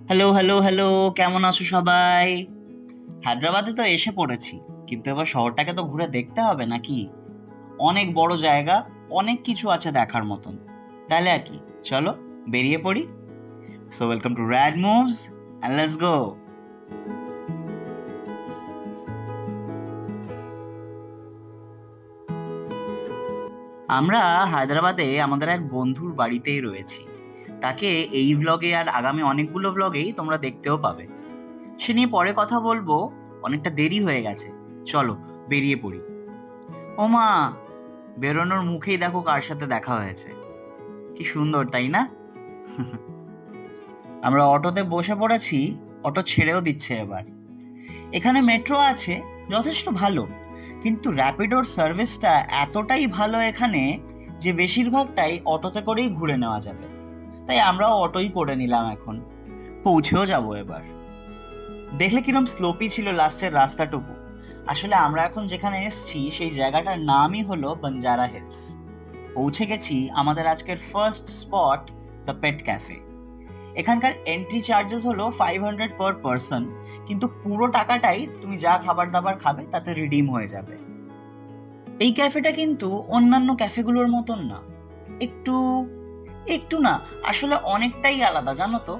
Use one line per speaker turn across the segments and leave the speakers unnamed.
Hello hello hello, কেমন আছো সবাই? হায়দ্রাবাদে তো এসে পড়েছি, কিন্তু এবার শহরটাকে তো ঘুরে দেখতে হবে নাকি? অনেক বড় জায়গা, অনেক কিছু আছে দেখার মতন। তাহলে আর কি, চলো বেরিয়ে পড়ি। So welcome to rad moves and let's go. আমরা হায়দ্রাবাদে আমাদের এক বন্ধুর বাড়িতেই রয়েছি। তাকে এই ভ্লগে আর আগামী অনেকগুলো ভ্লগেই তোমরা দেখতেও পাবে। সে নিয়ে পরে কথা বলবো, অনেকটা দেরি হয়ে গেছে। চলো বেরিয়ে পড়ি। ওমা, বেরোনোর মুখেই দেখো কার সাথে দেখা হয়েছে। কি সুন্দর, তাই না? আমরা অটোতে বসে পড়েছি, অটো ছেড়েও দিচ্ছে এবার। এখানে মেট্রো আছে, যথেষ্ট ভালো, কিন্তু র্যাপিডোর সার্ভিসটা এতটাই ভালো এখানে যে বেশিরভাগটাই অটোতে করেই ঘুরে নেওয়া যাবে। তাই আমরাও অটোই করে নিলাম এখন। পৌঁছেও যাব এবার। দেখলে কিরম স্লোপি ছিল লাস্টের রাস্তাটুকু। আসলে আমরা এখন যেখানে এসেছি সেই জায়গাটার নামই হলো বাঞ্জারা হিলস। পৌঁছে গেছি আমাদের আজকের first spot, the pet cafe. এখানকার এন্ট্রি চার্জেস হলো 500 পার পারসন, কিন্তু পুরো টাকাটাই তুমি যা খাবার দাবার খাবে তাতে রিডিম হয়ে যাবে। এই ক্যাফেটা কিন্তু অন্যান্য ক্যাফেগুলোর মতন না। একটু একটু না, আসলে অনেকটাই আলাদা, জানো তো।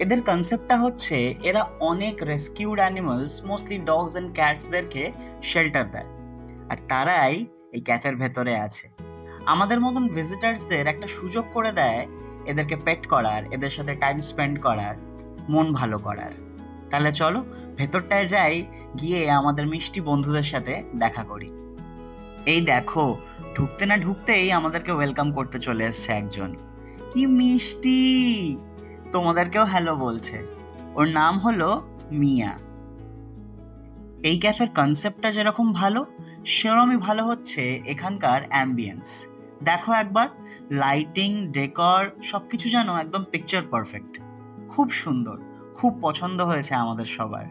এদের কনসেপ্টটা হচ্ছে এরা অনেক rescued animals, mostly dogs and ক্যাটসদেরকে শেল্টার দেয়, আর তারাই এই ক্যাফের ভেতরে আছে। আমাদের মতন ভিজিটার্সদের একটা সুযোগ করে দেয় এদেরকে পেট করার, এদের সাথে টাইম স্পেন্ড করার, মন ভালো করার। তাহলে চলো ভেতরটায় যাই, গিয়ে আমাদের মিষ্টি বন্ধুদের সাথে দেখা করি। এই দেখো, ঢুকতে না ঢুকতেই আমাদেরকে ওয়েলকাম করতে চলে এসছে একজন। কি মিষ্টি! তোমাদেরকেও হ্যালো বলছে। ওর নাম হলো মিয়া। এই ক্যাফের কনসেপ্টটা যেরকম ভালো, সেরকমই ভালো হচ্ছে এখানকার অ্যাম্বিয়েন্স। দেখো একবার, লাইটিং, ডেকর সবকিছু যেন একদম পিকচার পারফেক্ট। খুব সুন্দর, খুব পছন্দ হয়েছে আমাদের সবার।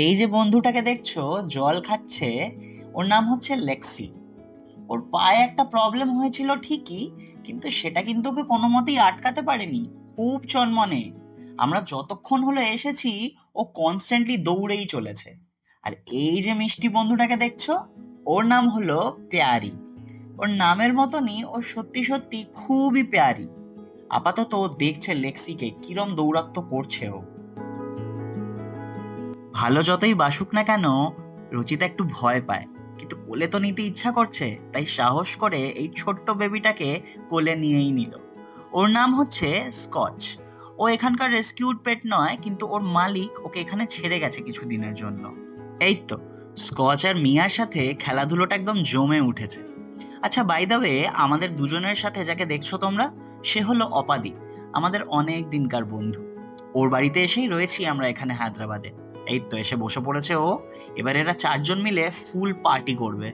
এই যে বন্ধুটাকে দেখছো জল খাচ্ছে, ওর নাম হচ্ছে লেক্সি। ওর পায়ে একটা প্রবলেম হয়েছিল ঠিকই, কিন্তু সেটা কিন্তু ওকে কোনো মতেই আটকাতে পারেনি। খুব চনমনে। আমরা যতক্ষণ হলো এসেছি ও কনস্ট্যান্টলি দৌড়েই চলেছে। আর এই যে মিষ্টি বন্ধুটাকে দেখছো, ওর নাম হলো প্যারি। ওর নামের মতনই ও সত্যি সত্যি খুবই প্যারি। আপাতত ও দেখছে লেক্সিকে কিরম দৌরাত্ম করছে ও। ভালো যতই বাসুক না কেন, রুচিতা একটু ভয় পায়, কিন্তু কোলে তো নিতে ইচ্ছা করছে, তাই সাহস করে এই ছোট্ট বেবিটাকে কোলে নিয়েই নিল। ওর নাম হচ্ছে স্কচ। ও এখানকার রেস্কিউড পেট নয়, কিন্তু ওর মালিক ওকে এখানে ছেড়ে গেছে কিছুদিনের জন্য। এই তো, স্কচ আর মিয়ার সাথে খেলাধুলোটা একদম জমে উঠেছে। আচ্ছা, বাই দ্য ওয়ে, আমাদের দুজনের সাথে যাকে দেখছো তোমরা, সে হলো অপাদি, আমাদের অনেক দিনকার বন্ধু। ওর বাড়িতে এসেই রয়েছি আমরা এখানে হায়দ্রাবাদে। এই তো এসে বসে পড়েছে ও। এবার এরা চারজন মিলে ফুল পার্টি করবে।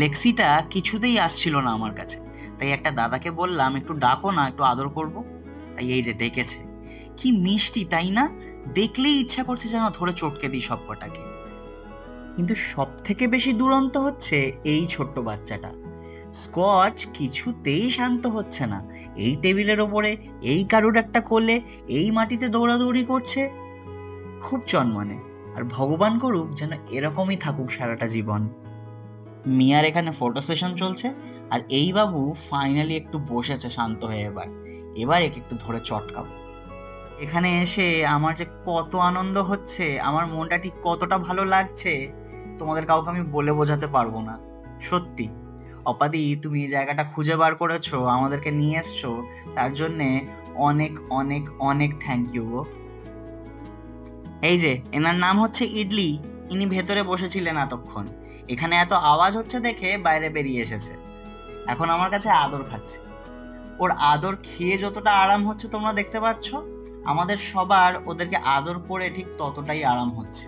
লেক্সিটা কিছুতেই আসছিল না আমার কাছে, তাই একটা দাদাকে বললাম একটু ডাকো না, একটু আদর করব। তাই এই যে ডেকেছে। কি মিষ্টি, তাই না? দেখলেই ইচ্ছা করছে যেন ধরে চটকে দিই সব কটাকে। কিন্তু সব থেকে বেশি দুরন্ত হচ্ছে এই ছোট্ট বাচ্চাটা। স্কচ কিছুতেই শান্ত হচ্ছে না। এই টেবিলের ওপরে, এই কারুর একটা কোলে, এই মাটিতে দৌড়াদৌড়ি করছে। খুব চনমনে। আর ভগবান করুক যেন এরকমই থাকুক সারাটা জীবন। মিয়ার এখানে ফটো সেশন চলছে, আর এই বাবু ফাইনালি একটু বসেছে শান্ত হয়ে। এবার এবার একে একটু ধরে চটকাবো। এখানে এসে আমার যে কত আনন্দ হচ্ছে, আমার মনটা ঠিক কতটা ভালো লাগছে, তোমাদের কাউকে আমি বলে বোঝাতে পারবো না। সত্যি অপাদি, তুমি এই জায়গাটা খুঁজে বার করেছো, আমাদেরকে নিয়ে এসছো, তার জন্যে অনেক অনেক অনেক থ্যাংক ইউ গো। এই যে এনার নাম হচ্ছে ইডলি। ইনি ভেতরে বসেছিলেন এতক্ষণ, এখানে এত আওয়াজ হচ্ছে দেখে বাইরে বেরিয়ে এসেছে। এখন আমার কাছে আদর খাচ্ছে। ওর আদর খেয়ে যতটা আরাম হচ্ছে তোমরা দেখতে পাচ্ছ, আমাদের সবার ওদেরকে আদর করে ঠিক ততটাই আরাম হচ্ছে।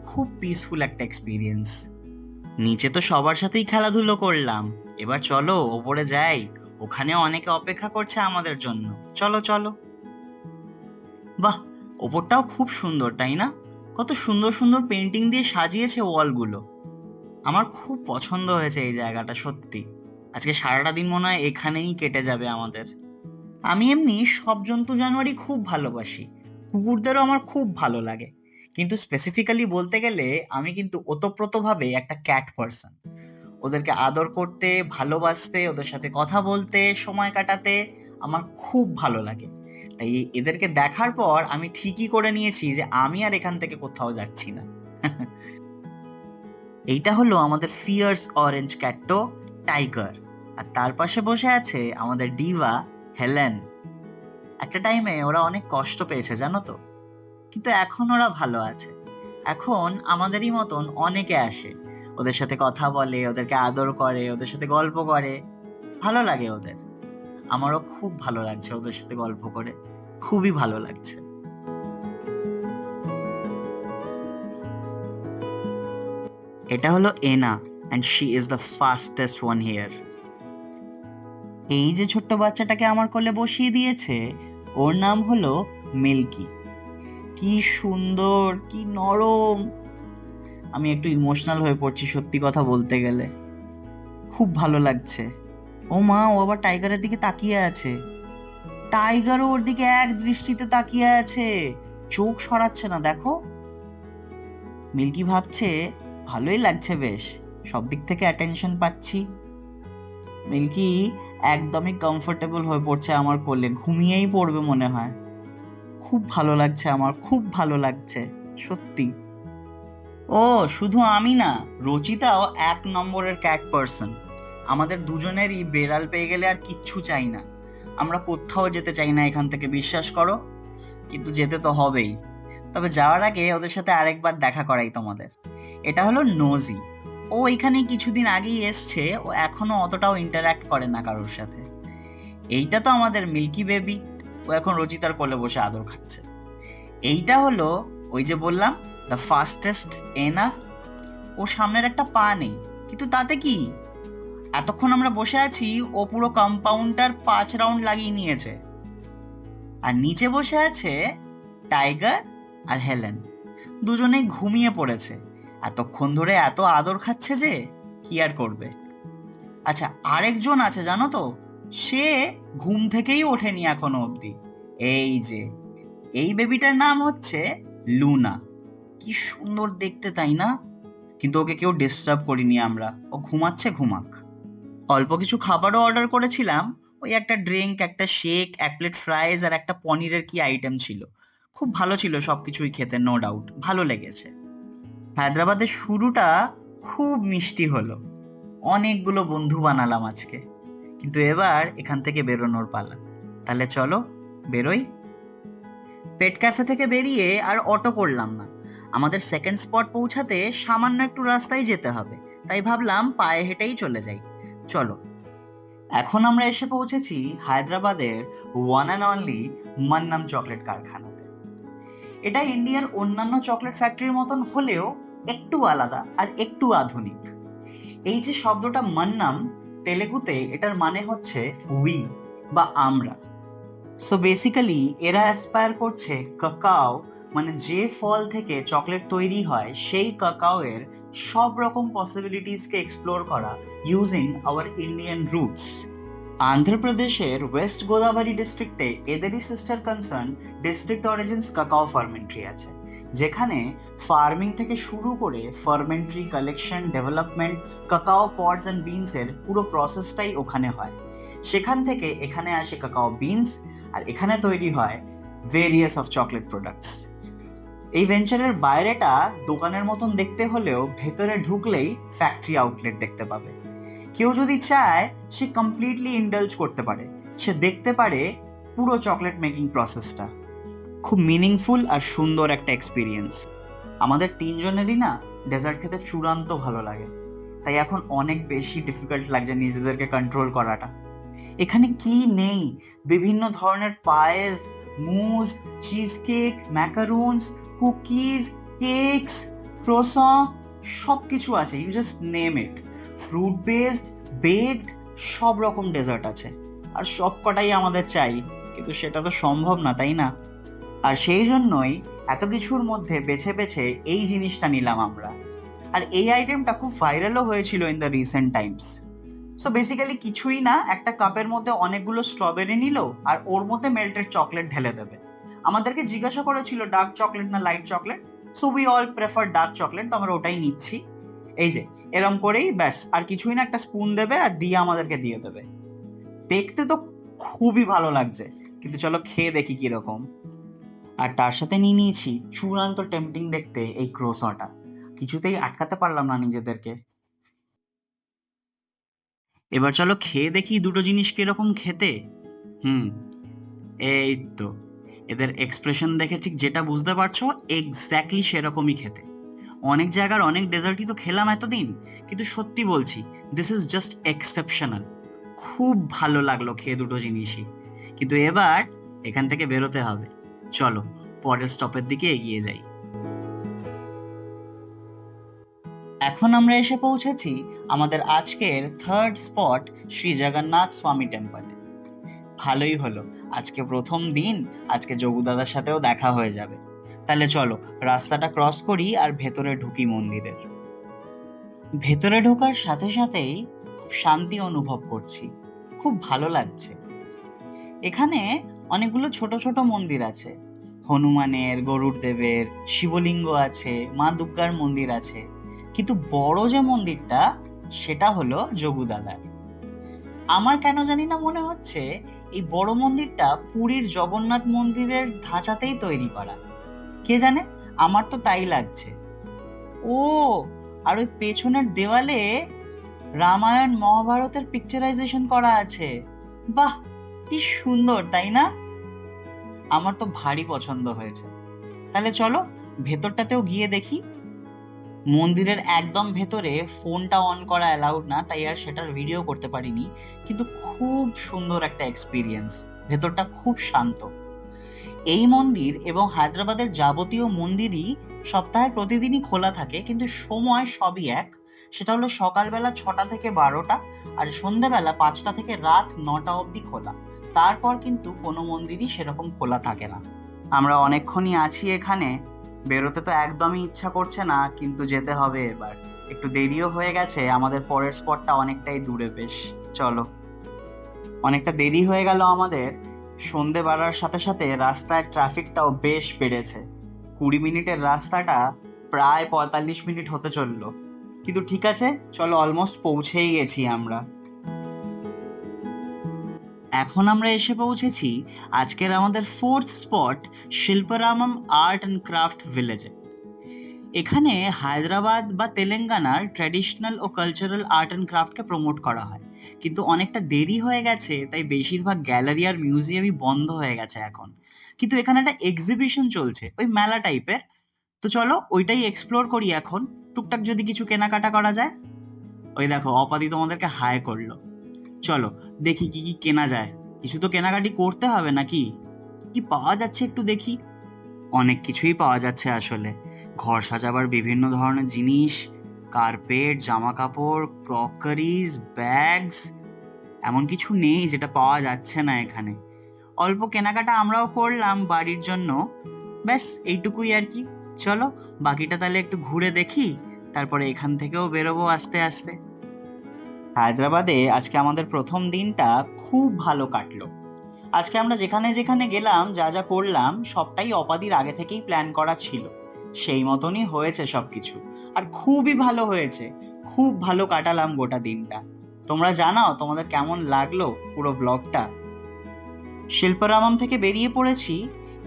খুব পিসফুল একটা এক্সপিরিয়েন্স। নিচে তো সবার সাথেই খেলাধুলো করলাম, এবার চলো ওপরে যাই। ওখানে অনেকে অপেক্ষা করছে আমাদের জন্য। চলো চলো। বাহ, ওপরটাও খুব সুন্দর, তাই না? কত সুন্দর সুন্দর পেন্টিং দিয়ে সাজিয়েছে ওয়ালগুলো। আমার খুব পছন্দ হয়েছে এই জায়গাটা, সত্যি। আজকে সারাটা দিন মনে হয় এখানেই কেটে যাবে আমাদের। আমি এমনি সব জন্তু জানোয়ারই খুব ভালোবাসি, কুকুরদেরও আমার খুব ভালো লাগে, কিন্তু স্পেসিফিক্যালি বলতে গেলে আমি কিন্তু ওতপ্রোতভাবে একটা ক্যাট পার্সন। ওদেরকে আদর করতে, ভালোবাসতে, ওদের সাথে কথা বলতে, সময় কাটাতে আমার খুব ভালো লাগে। তাই এদেরকে দেখার পর আমি ঠিকই করে নিয়েছি যে আমি আর এখান থেকে কোথাও যাচ্ছি না। এইটা হলো আমাদের ফিয়ার্স অরেঞ্জ ক্যাটটো টাইগার, আর তার পাশে বসে আছে আমাদের ডিভা হেলেন। একটা টাইমে ওরা অনেক কষ্ট পেয়েছে জানো তো, কিন্তু এখন ওরা ভালো আছে। এখন আমাদেরই মতন অনেকে আসে, ওদের সাথে কথা বলে, ওদেরকে আদর করে, ওদের সাথে গল্প করে, ভালো লাগে ওদের। আমারও খুব ভালো লাগছে ওদের সাথে গল্প করে, খুবই ভালো লাগছে। এটা হলো Ena, and she is the fastest one here. এই যে ছোট্ট বাচ্চাটাকে আমার কোলে বসিয়ে দিয়েছে, ওর নাম হলো মিল্কি। কি সুন্দর, কি নরম। আমি একটু ইমোশনাল হয়ে পড়ছি সত্যি কথা বলতে গেলে, খুব ভালো লাগছে। ও মা, ও আবার টাইগারের দিকে তাকিয়ে আছে। টাইগারও ওর দিকে এক দৃষ্টিতে তাকিয়ে আছে, চোখ সরাচ্ছে না, দেখো। মিল্কি ভাবছে ভালোই লাগছে বেশ, সব দিক থেকে অ্যাটেনশন পাচ্ছি। মিল্কি একদমই কমফোর্টেবল হয়ে পড়ছে আমার কোলে, ঘুমিয়েই পড়বে মনে হয়। খুব ভালো লাগছে আমার, খুব ভালো লাগছে সত্যি। ও শুধু আমি না, রচিতাও 1 নম্বরের ক্যাট পার্সন। আমাদের দুজনেরই বেড়াল পেয়ে গেলে আর কিচ্ছু চাই না, আমরা কোথাও যেতে চাই না এখান থেকে, বিশ্বাস করো। কিন্তু যেতে তো হবেই। তবে যাওয়ার আগে ওদের সাথে আরেকবার দেখা করাই তোমাদের। এটা হলো নোজি। ও এখানে কিছুদিন আগেই এসছে, ও এখনো অতটাও ইন্টারঅ্যাক্ট করে না কারোর সাথে। এইটা তো আমাদের মিল্কি বেবি, ও এখন রচিতার কোলে বসে আদর খাচ্ছে। এইটা হলো ওই যে বললাম দ্য ফাস্টেস্ট এনা। ওর সামনের একটা পা নেই, কিন্তু তাতে কি, এতক্ষণ আমরা বসে আছি ও পুরো কম্পাউন্ডটার 5 রাউন্ড লাগিয়ে নিয়েছে। আর নিচে বসে আছে টাইগার আর হেলেন, দুজনেই ঘুমিয়ে পড়েছে। এতক্ষণ ধরে এত আদর খাচ্ছে যে কি আর করবে। আচ্ছা, আরেকজন আছে জানো তো, সে ঘুম থেকেই ওঠেনি এখনো অবধি। এই যে এই বেবিটার নাম হচ্ছে লুনা। কি সুন্দর দেখতে, তাই না? কিন্তু ওকে কেউ ডিস্টার্ব করিনি আমরা, ও ঘুমাচ্ছে, ঘুমাক। অল্প কিছু খাবারও অর্ডার করেছিলাম, ওই একটা ড্রিঙ্ক, একটা শেক, 1 প্লেট ফ্রাইজ আর একটা পনিরের কি আইটেম ছিল। খুব ভালো ছিল সবকিছুই খেতে, নো ডাউট ভালো লেগেছে। হায়দ্রাবাদের শুরুটা খুব মিষ্টি হলো, অনেকগুলো বন্ধু বানালাম আজকে। কিন্তু এবার এখান থেকে বেরোনোর পালা। তাহলে চলো বেরোই। পেট ক্যাফে থেকে বেরিয়ে আর অটো করলাম না, আমাদের সেকেন্ড স্পট পৌঁছাতে সামান্য একটু রাস্তায় যেতে হবে, তাই ভাবলাম পায়ে হেঁটেই চলে যাই। চলো। এখন আমরা এসে পৌঁছেছি হায়দ্রাবাদের ওয়ান অ্যান্ড অনলি মান্নাম চকলেট কারখানাতে। এটা ইন্ডিয়ার অন্যান্য চকলেট ফ্যাক্টরির মতন হলেও একটু আলাদা আর একটু আধুনিক। এই যে শব্দটা মান্নাম, তেলেগুতে এটার মানে হচ্ছে উই বা আমরা। সো বেসিক্যালি এরা অ্যাসপায়ার করছে কাকাও, মানে যে ফল থেকে চকলেট তৈরি হয় সেই কাকাও এর সব রকম পসিবিলিটিসকে এক্সপ্লোর করা ইউজিং আওয়ার ইন্ডিয়ান রুটস। আন্ধ্রপ্রদেশের ওয়েস্ট গোদাবরী ডিস্ট্রিক্টে এদেরই sister concern district origins cacao fermentry আছে, যেখানে ফার্মিং থেকে শুরু করে fermentry, collection, development, cacao pods and বিনসের পুরো প্রসেসটাই ওখানে হয়। সেখান থেকে এখানে আসে কাকাও বিনস, আর এখানে তৈরি হয় ভেরিয়াস অফ চকলেট প্রোডাক্টস। এই ভেঞ্চারের বাইরেটা দোকানের মতন দেখতে হলেও ভেতরে ঢুকলেই ফ্যাক্টরি আউটলেট দেখতে পাবে। কেউ যদি চায় সে কমপ্লিটলি ইন্ডালজ করতে পারে, সে দেখতে পারে পুরো চকলেট মেকিং প্রসেসটা। খুব মিনিংফুল আর সুন্দর একটা এক্সপিরিয়েন্স। আমাদের তিনজনেরই না ডেজার্ট খেতে চূড়ান্ত ভালো লাগে, তাই এখন অনেক বেশি ডিফিকাল্ট লাগছে নিজেদেরকে কন্ট্রোল করাটা। এখানে কি নেই, বিভিন্ন ধরনের পায়েস, mousse, cheese cake, macarons, cookies, cakes, croissant, সব কিছু আছে, you just name it. Fruit based, baked, সব রকম ডেজার্ট আছে, আর সব কটাই আমাদের চাই, কিন্তু সেটা তো সম্ভব না, তাই না? আর সেই জন্যই এত কিছুর মধ্যে বেছে বেছে এই জিনিসটা নিলাম আমরা। আর এই আইটেমটা খুব ভাইরালও হয়েছিল in the recent Times. So basically কিছুই না, একটা কাপের মধ্যে অনেকগুলো স্ট্রবেরি নিল আর ওর মধ্যে মেল্টেড চকলেট ঢেলে দেবে। আমাদেরকে জিজ্ঞাসা করেছিল ডার্ক চকলেট না light chocolate, so we all prefer dark chocolate, তো আমরা ওটাই নিচ্ছি। এই যে এরম করেই ব্যাস, আর কিছুই না, একটা স্পুন দেবে আর দিয়ে আমাদেরকে দিয়ে দেবে। দেখতে তো খুবই ভালো লাগছে, কিন্তু চলো খেয়ে দেখি কিরকম। আর তার সাথে নিয়ে নিয়েছি চূড়ান্ত টেম্পটিং দেখতে এই ক্রোসটা, কিছুতেই আটকাতে পারলাম না নিজেদেরকে। এবার চলো খেয়ে দেখি দুটো জিনিস কিরকম খেতে। হুম, এই তো এদের এক্সপ্রেশন দেখে ঠিক যেটা বুঝতে পারছো, এক্স্যাক্টলি সেরকমই খেতে। অনেক জায়গার অনেক ডেজার্টই তো খেলাম এতদিন, কিন্তু সত্যি বলছি দিস ইজ জাস্ট এক্সেপশনাল। খুব ভালো লাগলো খেয়ে দুটো জিনিসই। কিন্তু এবার এখান থেকে বেরোতে হবে, চলো পরের স্টপের দিকে এগিয়ে যাই। এখন আমরা এসে পৌঁছেছি আমাদের আজকের থার্ড স্পট, শ্রী জগন্নাথ স্বামী টেম্পলে। ভালোই হলো, আজকে প্রথম দিন, আজকে যোগু দাদার সাথেও দেখা হয়ে যাবে। তাহলে চলো রাস্তাটা ক্রস করি আর ভেতরে ঢুকি মন্দিরের। ভেতরে ঢোকার সাথে সাথেই খুব শান্তি অনুভব করছি, খুব ভালো লাগছে। এখানে অনেকগুলো ছোট ছোট মন্দির আছে, হনুমানের, গরুড় দেবের, শিবলিঙ্গ আছে, মা দুর্গার মন্দির আছে, কিন্তু বড় যে মন্দিরটা সেটা হলো যোগু দাদার। আমার কেন জানি না মনে হচ্ছে এই বড় মন্দিরটা পুরীর জগন্নাথ মন্দিরের ধাঁচাতেই তৈরি করা, কে জানে, আমার তো তাই লাগছে। ও, আর ওই পেছনের দেওয়ালে রামায়ণ মহাভারতের পিকচারাইজেশন করা আছে। বাহ, কি সুন্দর তাই না? আমার তো ভারী পছন্দ হয়েছে। তাহলে চলো ভেতরটাতেও গিয়ে দেখি। মন্দিরের একদম ভেতরে ফোনটা অন করা অ্যালাউড না, তাই আর সেটার ভিডিও করতে পারিনি, কিন্তু খুব সুন্দর একটা এক্সপিরিয়েন্স। ভেতরটা খুব শান্ত। এই মন্দির এবং হায়দ্রাবাদের যাবতীয় মন্দিরই সপ্তাহে প্রতিদিনই খোলা থাকে, কিন্তু সময় সবই এক। সেটা হলো সকালবেলা 6টা থেকে 12টা আর সন্ধ্যেবেলা 5টা থেকে রাত 9টা অবধি খোলা। তারপর কিন্তু কোনো মন্দিরই সেরকম খোলা থাকে না। আমরা অনেকক্ষণই আছি এখানে, বেরোতে তো একদমই ইচ্ছা করছে না, কিন্তু যেতে হবে এবার। একটু দেরিও হয়ে গেছে, আমাদের পরের স্পটটা অনেকটাই দূরে বেশ। চলো, অনেকটা দেরি হয়ে গেল আমাদের। সন্ধে বাড়ার সাথে সাথে রাস্তায় ট্রাফিকটাও বেশ বেড়েছে। 20 মিনিটের রাস্তাটা প্রায় 45 মিনিট হতে চললো, কিন্তু ঠিক আছে, চলো অলমোস্ট পৌঁছেই গেছি আমরা। এখন আমরা এসে পৌঁছেছি আজকের আমাদের fourth spot, Shilparamam art and craft ভিলেজে। এখানে হায়দ্রাবাদ বা তেলেঙ্গানার ট্র্যাডিশনাল ও কালচারাল আর্ট অ্যান্ড ক্রাফটকে প্রমোট করা হয়, কিন্তু অনেকটা দেরি হয়ে গেছে, তাই বেশিরভাগ গ্যালারি আর মিউজিয়ামই বন্ধ হয়ে গেছে এখন। কিন্তু এখানে একটা এক্সিবিশন চলছে, ওই মেলা টাইপের। তো চলো ওইটাই এক্সপ্লোর করি এখন, টুকটাক যদি কিছু কেনাকাটা করা যায়। ওই দেখো অপাদি তোমাদেরকে হাই করলো। চলো দেখি কি কি কেনা যায়, কিছু তো কেনাকাটি করতে হবে নাকি। কি পাওয়া যাচ্ছে একটু দেখি। অনেক কিছুই পাওয়া যাচ্ছে আসলে, ঘর সাজাবার বিভিন্ন ধরনের জিনিস, কার্পেট, জামা কাপড়, ক্রকারিজ, ব্যাগস, এমন কিছু নেই যেটা পাওয়া যাচ্ছে না এখানে। অল্প কেনাকাটা আমরাও করলাম বাড়ির জন্য, ব্যাস এইটুকুই আর কি। চলো বাকিটা তাহলে একটু ঘুরে দেখি, তারপরে এখান থেকেও বেরোবো আস্তে আস্তে। হায়দ্রাবাদে আজকে আমাদের প্রথম দিনটা খুব ভালো কাটলো। আজকে আমরা যেখানে যেখানে গেলাম, যা যা করলাম, সবটাই অপাদির আগে থেকেই প্ল্যান করা ছিল। সেই মতনই হয়েছে সবকিছু, আর খুবই ভালো হয়েছে। খুব ভালো কাটালাম গোটা দিনটা। তোমরা জানাও তোমাদের কেমন লাগলো পুরো ব্লগটা। শিল্পরামম থেকে বেরিয়ে পড়েছি,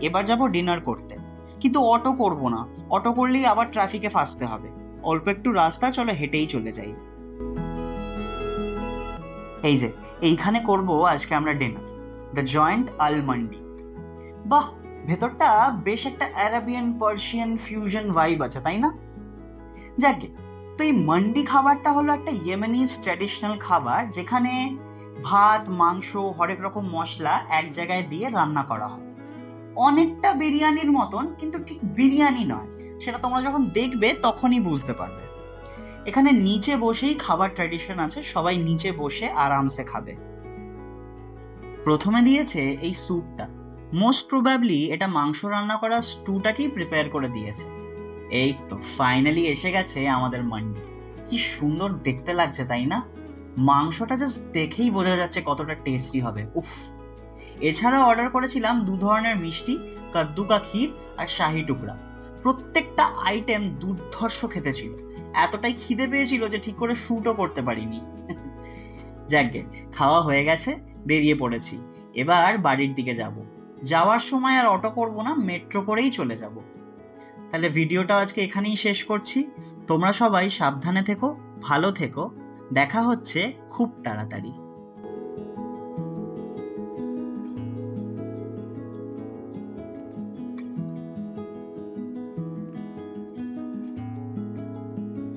এবার যাব ডিনার করতে। কিন্তু অটো করব না, অটো করলেই আবার ট্রাফিকে ফাঁসতে হবে। অল্প একটু রাস্তা, চলো হেঁটেই চলে যাই। এই যে এইখানে করব আজকে আমরা ডিনার, দ্য জয়েন্ট আল মান্ডি। বাহ, ভেতরটা বেশ একটা অ্যারাবিয়ান পার্সিয়ান ফিউশন ভাইব আছে, তাই না? যাকে, তো এই মান্ডি খাবারটা হলো একটা ইয়েমেনিজ ট্র্যাডিশনাল খাবার, যেখানে ভাত, মাংস, হরেক রকম মশলা এক জায়গায় দিয়ে রান্না করা হয়। অনেকটা বিরিয়ানির মতন, কিন্তু ঠিক বিরিয়ানি নয়, সেটা তোমরা যখন দেখবে তখনই বুঝতে পারবে। এখানে নিচে বসেই খাবার ট্র্যাডিশন আছে, সবাই নিচে বসে আরামসে খাবে। প্রথমে দিয়েছে এই স্যুপটা, মোস্ট প্রবাবলি এটা মাংস রান্না করা স্টুটাকেই প্রিপেয়ার করে দিয়েছে। এই তো ফাইনালি এসে গেছে আমাদের মান্ডি। কি সুন্দর দেখতে লাগছে তাই না? মাংসটা জাস্ট দেখেই বোঝা যাচ্ছে কতটা টেস্টি হবে। উফ! এছাড়াও অর্ডার করেছিলাম 2 ধরনের মিষ্টি, কাদ্দু কা ক্ষীর আর শাহি টুকরা। প্রত্যেকটা আইটেম দুর্ধর্ষ খেতে ছিল। এতটাই খিদে পেয়েছিল যে ঠিক করে শ্যুটও করতে পারিনি। যাকগে, খাওয়া হয়ে গেছে, বেরিয়ে পড়েছি। এবার বাড়ির দিকে যাব। যাওয়ার সময় আর অটো করব না, মেট্রো করেই চলে যাব। তাহলে ভিডিওটা আজকে এখানেই শেষ করছি। তোমরা সবাই সাবধানে থেকো, ভালো থেকো। দেখা হচ্ছে খুব তাড়াতাড়ি।